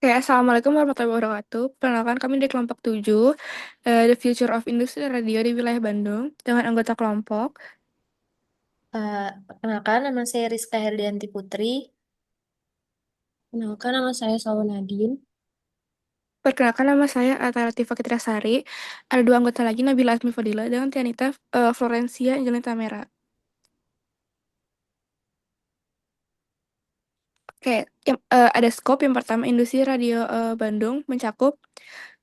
Oke, Assalamualaikum warahmatullahi wabarakatuh. Perkenalkan kami di kelompok 7, The Future of Industry Radio di wilayah Bandung, dengan anggota kelompok. Perkenalkan, nama saya Rizka Herdianti Putri. Kenalkan, nama saya Salwa Nadine. Perkenalkan nama saya Atta Latifah Fitriasari. Ada dua anggota lagi, Nabila Azmi Fadila dan Tianita Florencia Angelina Tamera. Oke, ada skop yang pertama, industri radio Bandung mencakup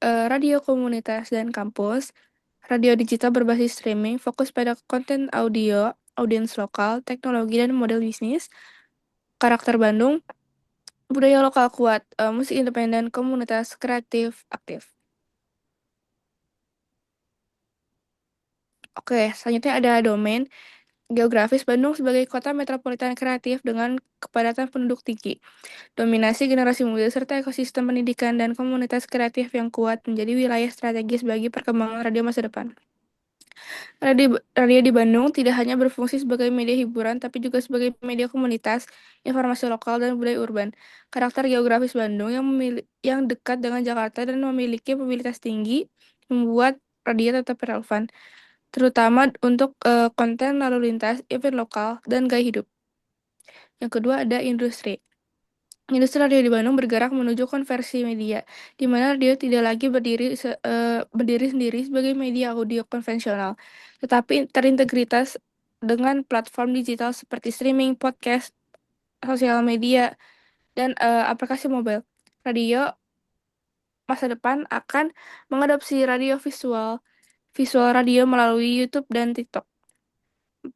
radio komunitas dan kampus, radio digital berbasis streaming, fokus pada konten audio, audiens lokal, teknologi dan model bisnis, karakter Bandung, budaya lokal kuat, musik independen, komunitas kreatif aktif. Oke, selanjutnya ada domain geografis Bandung sebagai kota metropolitan kreatif dengan kepadatan penduduk tinggi. Dominasi generasi muda serta ekosistem pendidikan dan komunitas kreatif yang kuat menjadi wilayah strategis bagi perkembangan radio masa depan. Radio di Bandung tidak hanya berfungsi sebagai media hiburan, tapi juga sebagai media komunitas, informasi lokal, dan budaya urban. Karakter geografis Bandung yang dekat dengan Jakarta dan memiliki mobilitas tinggi membuat radio tetap relevan, terutama untuk konten lalu lintas, event lokal, dan gaya hidup. Yang kedua ada industri. Industri radio di Bandung bergerak menuju konversi media, di mana radio tidak lagi berdiri sendiri sebagai media audio konvensional, tetapi terintegritas dengan platform digital seperti streaming, podcast, sosial media, dan aplikasi mobile. Radio masa depan akan mengadopsi radio visual radio melalui YouTube dan TikTok.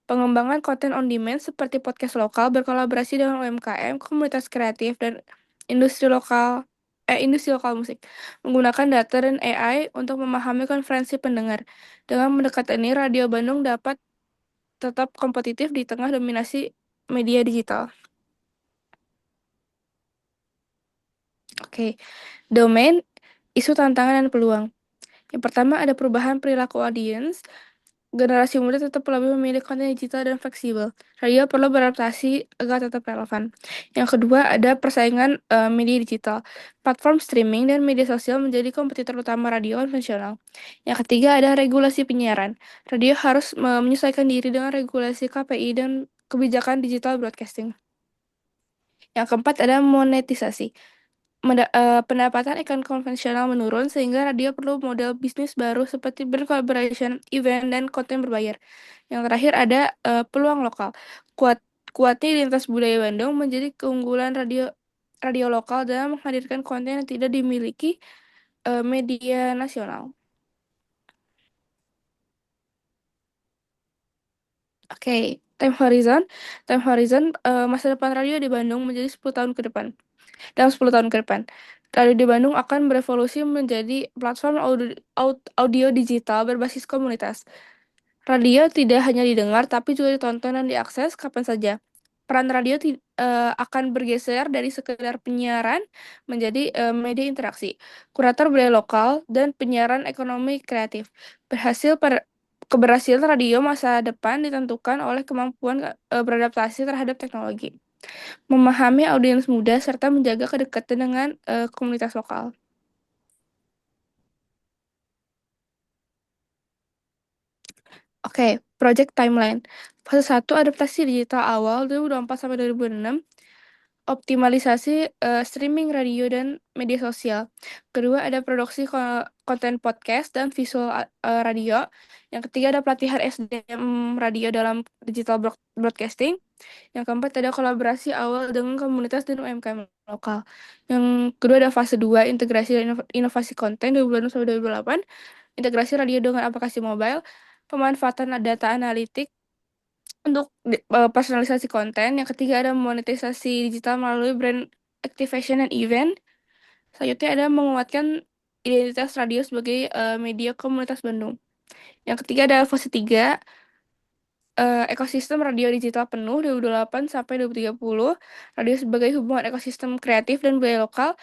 Pengembangan konten on demand seperti podcast lokal berkolaborasi dengan UMKM, komunitas kreatif, dan industri lokal musik. Menggunakan data dan AI untuk memahami preferensi pendengar. Dengan mendekati ini, Radio Bandung dapat tetap kompetitif di tengah dominasi media digital. Oke, domain, isu tantangan dan peluang. Yang pertama ada perubahan perilaku audiens. Generasi muda tetap lebih memilih konten digital dan fleksibel. Radio perlu beradaptasi agar tetap relevan. Yang kedua, ada persaingan media digital. Platform streaming dan media sosial menjadi kompetitor utama radio konvensional. Yang ketiga, ada regulasi penyiaran. Radio harus menyesuaikan diri dengan regulasi KPI dan kebijakan digital broadcasting. Yang keempat, ada monetisasi. Pendapatan iklan konvensional menurun sehingga radio perlu model bisnis baru seperti bercollaboration, event, dan konten berbayar. Yang terakhir ada peluang lokal. Kuatnya identitas budaya Bandung menjadi keunggulan radio radio lokal dalam menghadirkan konten yang tidak dimiliki media nasional. Oke, time horizon masa depan radio di Bandung menjadi 10 tahun ke depan. Dalam 10 tahun ke depan, radio di Bandung akan berevolusi menjadi platform audio digital berbasis komunitas. Radio tidak hanya didengar, tapi juga ditonton dan diakses kapan saja. Peran radio akan bergeser dari sekedar penyiaran menjadi media interaksi, kurator budaya lokal, dan penyiaran ekonomi kreatif. Keberhasilan radio masa depan ditentukan oleh kemampuan beradaptasi terhadap teknologi, memahami audiens muda, serta menjaga kedekatan dengan komunitas lokal. Oke, Project Timeline. Fase 1 adaptasi digital awal 2024 sampai 2026, optimalisasi streaming radio dan media sosial. Kedua ada produksi konten podcast dan visual radio. Yang ketiga ada pelatihan SDM radio dalam digital broadcasting. Yang keempat ada kolaborasi awal dengan komunitas dan UMKM lokal. Yang kedua ada fase 2 integrasi dan inovasi konten 2026 sampai 2028, integrasi radio dengan aplikasi mobile, pemanfaatan data analitik untuk personalisasi konten. Yang ketiga ada monetisasi digital melalui brand activation dan event. Selanjutnya ada menguatkan identitas radio sebagai media komunitas Bandung. Yang ketiga ada fase 3, ekosistem radio digital penuh 2028 sampai 2030. Radio sebagai hubungan ekosistem kreatif dan budaya lokal,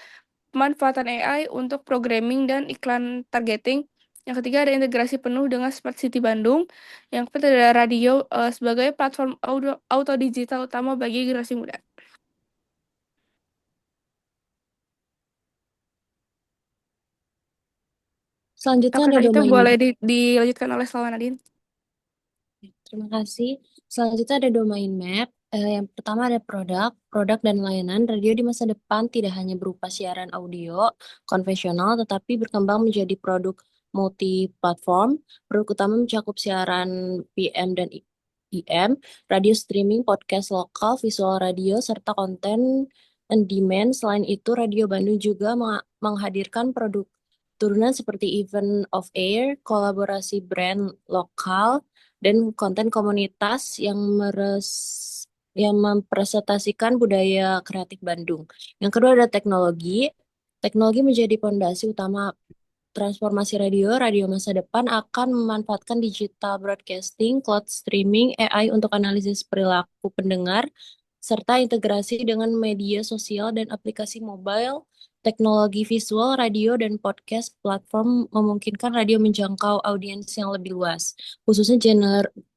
pemanfaatan AI untuk programming dan iklan targeting. Yang ketiga ada integrasi penuh dengan Smart City Bandung. Yang keempat ada radio sebagai platform auto digital utama bagi generasi muda. Selanjutnya Oke, ada Kak, itu domain boleh map. dilanjutkan oleh Salwa Nadine. Terima kasih. Selanjutnya ada domain map. Yang pertama ada produk, produk dan layanan. Radio di masa depan tidak hanya berupa siaran audio konvensional, tetapi berkembang menjadi produk multi-platform. Produk utama mencakup siaran PM dan IM, radio streaming, podcast lokal, visual radio, serta konten on demand. Selain itu, Radio Bandung juga menghadirkan produk turunan seperti event of air, kolaborasi brand lokal, dan konten komunitas yang mempresentasikan budaya kreatif Bandung. Yang kedua ada teknologi. Teknologi menjadi pondasi utama transformasi radio. Radio masa depan akan memanfaatkan digital broadcasting, cloud streaming, AI untuk analisis perilaku pendengar, serta integrasi dengan media sosial dan aplikasi mobile. Teknologi visual, radio, dan podcast platform memungkinkan radio menjangkau audiens yang lebih luas, khususnya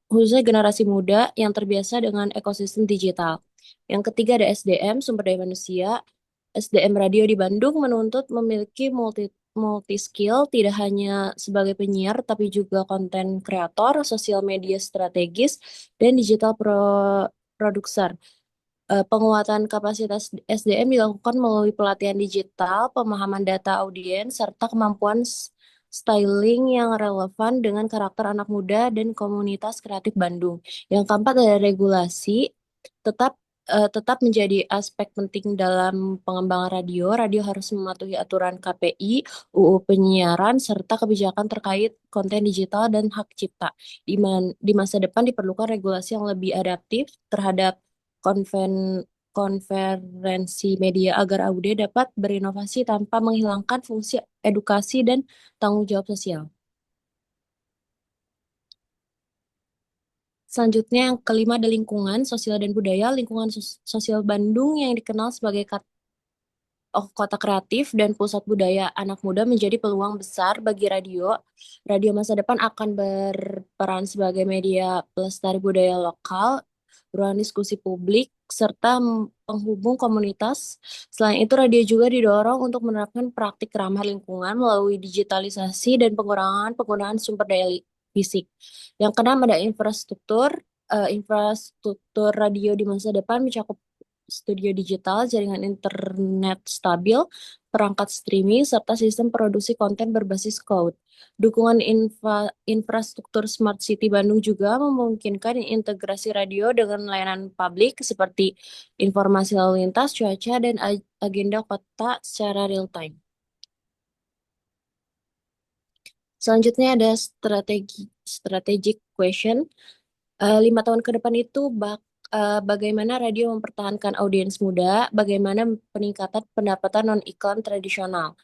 khususnya generasi muda yang terbiasa dengan ekosistem digital. Yang ketiga ada SDM, sumber daya manusia. SDM radio di Bandung menuntut memiliki multi skill, tidak hanya sebagai penyiar tapi juga konten kreator, sosial media strategis, dan digital producer. Penguatan kapasitas SDM dilakukan melalui pelatihan digital, pemahaman data audiens, serta kemampuan styling yang relevan dengan karakter anak muda dan komunitas kreatif Bandung. Yang keempat ada regulasi, tetap tetap menjadi aspek penting dalam pengembangan radio. Radio harus mematuhi aturan KPI, UU Penyiaran, serta kebijakan terkait konten digital dan hak cipta. Di masa depan diperlukan regulasi yang lebih adaptif terhadap konven konferensi media agar AUD dapat berinovasi tanpa menghilangkan fungsi edukasi dan tanggung jawab sosial. Selanjutnya yang kelima ada lingkungan, sosial dan budaya. Lingkungan sosial Bandung yang dikenal sebagai kota kreatif dan pusat budaya anak muda menjadi peluang besar bagi radio. Radio masa depan akan berperan sebagai media pelestari budaya lokal, ruang diskusi publik, serta penghubung komunitas. Selain itu, radio juga didorong untuk menerapkan praktik ramah lingkungan melalui digitalisasi dan pengurangan penggunaan sumber daya fisik. Yang keenam ada infrastruktur. Infrastruktur radio di masa depan mencakup studio digital, jaringan internet stabil, perangkat streaming, serta sistem produksi konten berbasis cloud. Dukungan infrastruktur Smart City Bandung juga memungkinkan integrasi radio dengan layanan publik seperti informasi lalu lintas, cuaca, dan agenda kota secara real time. Selanjutnya ada strategic question. 5 tahun ke depan itu bagaimana radio mempertahankan audiens muda, bagaimana peningkatan pendapatan non-iklan tradisional.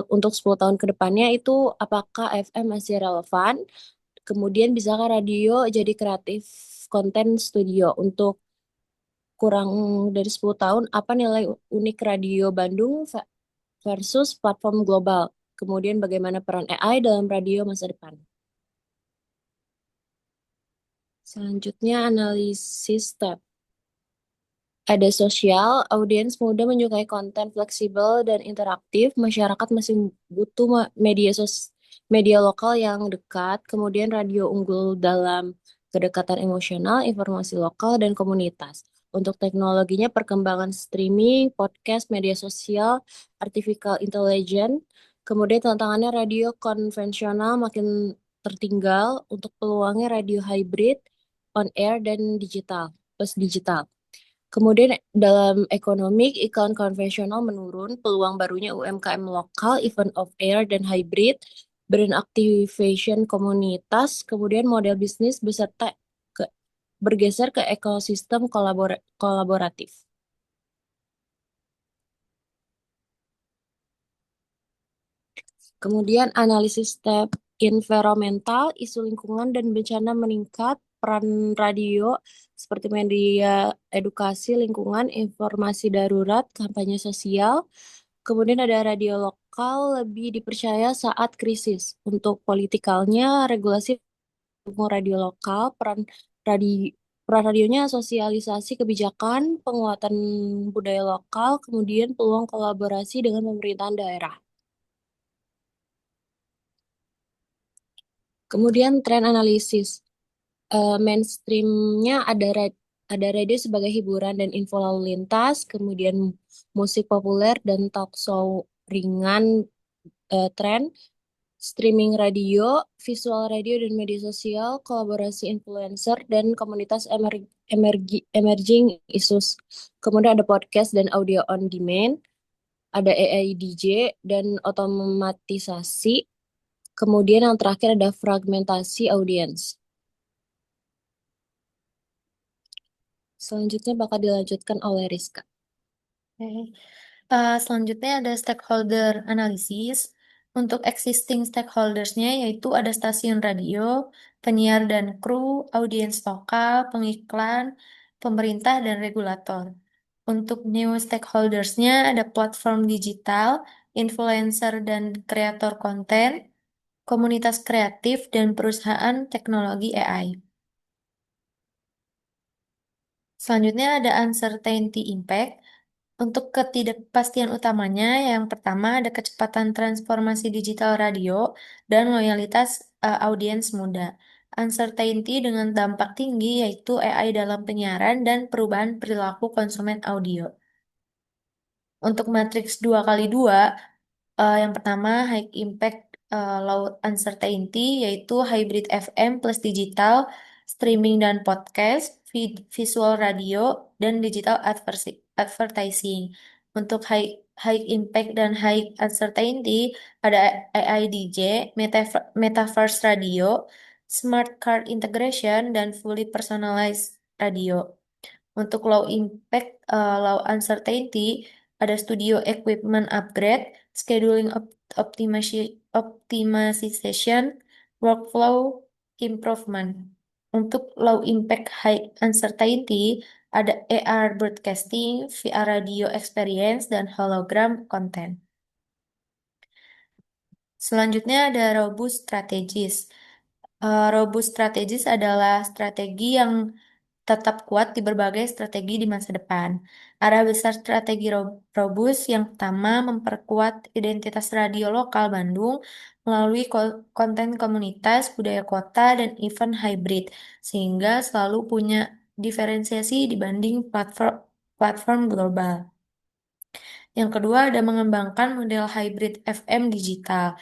Untuk 10 tahun ke depannya itu apakah FM masih relevan? Kemudian bisakah radio jadi kreatif konten studio? Untuk kurang dari 10 tahun, apa nilai unik Radio Bandung versus platform global? Kemudian bagaimana peran AI dalam radio masa depan? Selanjutnya analisis step. Ada sosial, audiens muda menyukai konten fleksibel dan interaktif, masyarakat masih butuh media lokal yang dekat, kemudian radio unggul dalam kedekatan emosional, informasi lokal, dan komunitas. Untuk teknologinya, perkembangan streaming, podcast, media sosial, artificial intelligence, kemudian tantangannya radio konvensional makin tertinggal, untuk peluangnya radio hybrid, on air, dan digital, plus digital. Kemudian dalam ekonomi, iklan konvensional menurun, peluang barunya UMKM lokal, event of air dan hybrid, brand activation komunitas, kemudian model bisnis ke, bergeser ke ekosistem kolaboratif. Kemudian analisis step environmental, isu lingkungan dan bencana meningkat, peran radio seperti media edukasi lingkungan, informasi darurat, kampanye sosial. Kemudian ada radio lokal lebih dipercaya saat krisis. Untuk politikalnya, regulasi mendukung radio lokal, radio peran radionya sosialisasi kebijakan, penguatan budaya lokal, kemudian peluang kolaborasi dengan pemerintahan daerah. Kemudian tren analisis. Mainstreamnya ada radio sebagai hiburan dan info lalu lintas, kemudian musik populer dan talk show ringan, tren, streaming radio, visual radio dan media sosial, kolaborasi influencer dan komunitas emerging issues. Kemudian ada podcast dan audio on demand, ada AI DJ dan otomatisasi. Kemudian yang terakhir ada fragmentasi audiens. Selanjutnya bakal dilanjutkan oleh Rizka. Oke. Selanjutnya ada stakeholder analysis. Untuk existing stakeholdersnya yaitu ada stasiun radio, penyiar dan kru, audiens lokal, pengiklan, pemerintah, dan regulator. Untuk new stakeholdersnya ada platform digital, influencer dan kreator konten, komunitas kreatif, dan perusahaan teknologi AI. Selanjutnya ada uncertainty impact. Untuk ketidakpastian utamanya, yang pertama ada kecepatan transformasi digital radio dan loyalitas audiens muda. Uncertainty dengan dampak tinggi yaitu AI dalam penyiaran dan perubahan perilaku konsumen audio. Untuk matriks 2x2, yang pertama high impact low uncertainty yaitu hybrid FM plus digital, streaming dan podcast, visual radio, dan digital advertising. Untuk high impact dan high uncertainty ada AI DJ, metaverse radio, smart card integration, dan fully personalized radio. Untuk low impact, low uncertainty, ada studio equipment upgrade, scheduling optimization, workflow improvement. Untuk low impact high uncertainty, ada AR broadcasting, VR radio experience, dan hologram content. Selanjutnya ada robust strategis. Robust strategis adalah strategi yang tetap kuat di berbagai strategi di masa depan. Arah besar strategi robust yang pertama memperkuat identitas radio lokal Bandung melalui konten komunitas, budaya kota, dan event hybrid, sehingga selalu punya diferensiasi dibanding platform global. Yang kedua ada mengembangkan model hybrid FM digital,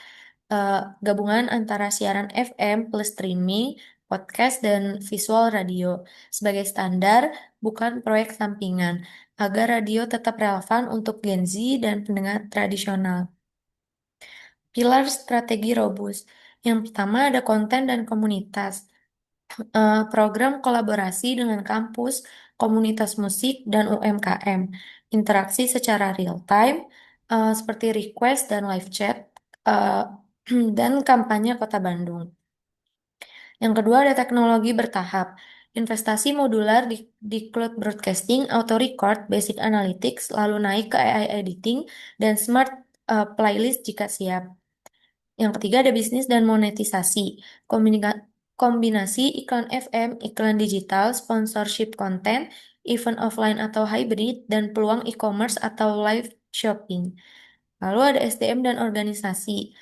gabungan antara siaran FM plus streaming, podcast, dan visual radio sebagai standar, bukan proyek sampingan, agar radio tetap relevan untuk Gen Z dan pendengar tradisional. Pilar strategi robust. Yang pertama ada konten dan komunitas. Program kolaborasi dengan kampus, komunitas musik, dan UMKM. Interaksi secara real time, seperti request dan live chat, eh, dan kampanye Kota Bandung. Yang kedua ada teknologi bertahap. Investasi modular di cloud broadcasting, auto record, basic analytics, lalu naik ke AI editing, dan smart playlist jika siap. Yang ketiga ada bisnis dan monetisasi. Kombinasi iklan FM, iklan digital, sponsorship konten, event offline atau hybrid, dan peluang e-commerce atau live shopping. Lalu ada SDM dan organisasi,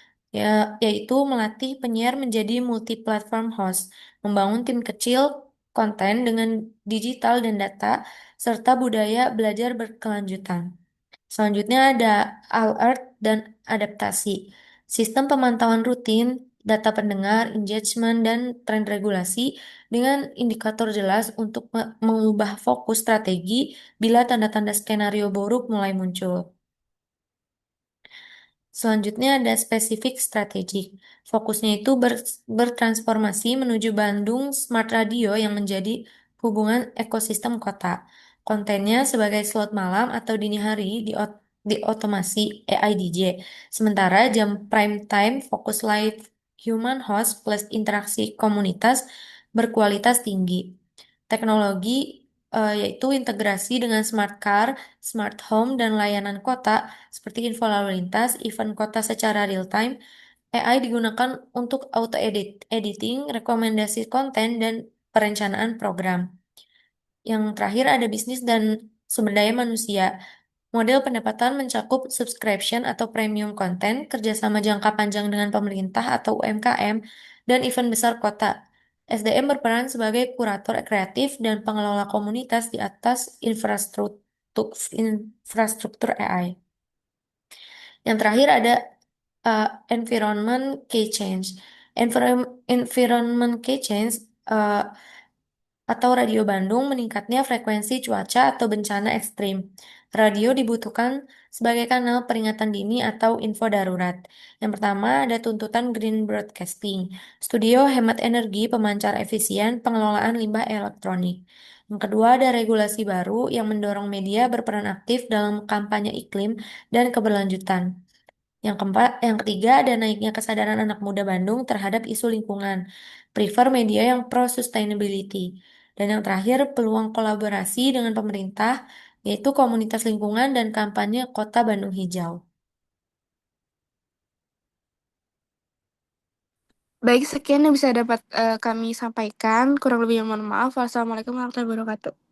yaitu melatih penyiar menjadi multi-platform host, membangun tim kecil konten dengan digital dan data, serta budaya belajar berkelanjutan. Selanjutnya ada alert dan adaptasi. Sistem pemantauan rutin, data pendengar, engagement, dan tren regulasi dengan indikator jelas untuk mengubah fokus strategi bila tanda-tanda skenario buruk mulai muncul. Selanjutnya ada spesifik strategik. Fokusnya itu bertransformasi menuju Bandung Smart Radio yang menjadi hubungan ekosistem kota. Kontennya sebagai slot malam atau dini hari di otomasi AI DJ. Sementara jam prime time fokus live human host plus interaksi komunitas berkualitas tinggi. Teknologi yaitu integrasi dengan smart car, smart home, dan layanan kota seperti info lalu lintas, event kota secara real time. AI digunakan untuk auto editing, rekomendasi konten, dan perencanaan program. Yang terakhir ada bisnis dan sumber daya manusia. Model pendapatan mencakup subscription atau premium konten, kerjasama jangka panjang dengan pemerintah atau UMKM, dan event besar kota. SDM berperan sebagai kurator kreatif dan pengelola komunitas di atas infrastruktur AI. Yang terakhir ada environment key change. Environment key change uh, atau Radio Bandung meningkatnya frekuensi cuaca atau bencana ekstrim. Radio dibutuhkan sebagai kanal peringatan dini atau info darurat. Yang pertama ada tuntutan green broadcasting. Studio hemat energi, pemancar efisien, pengelolaan limbah elektronik. Yang kedua ada regulasi baru yang mendorong media berperan aktif dalam kampanye iklim dan keberlanjutan. Yang ketiga ada naiknya kesadaran anak muda Bandung terhadap isu lingkungan. Prefer media yang pro sustainability. Dan yang terakhir peluang kolaborasi dengan pemerintah yaitu komunitas lingkungan dan kampanye Kota Bandung Hijau. Baik, sekian yang bisa dapat kami sampaikan. Kurang lebihnya mohon maaf. Wassalamualaikum warahmatullahi wabarakatuh.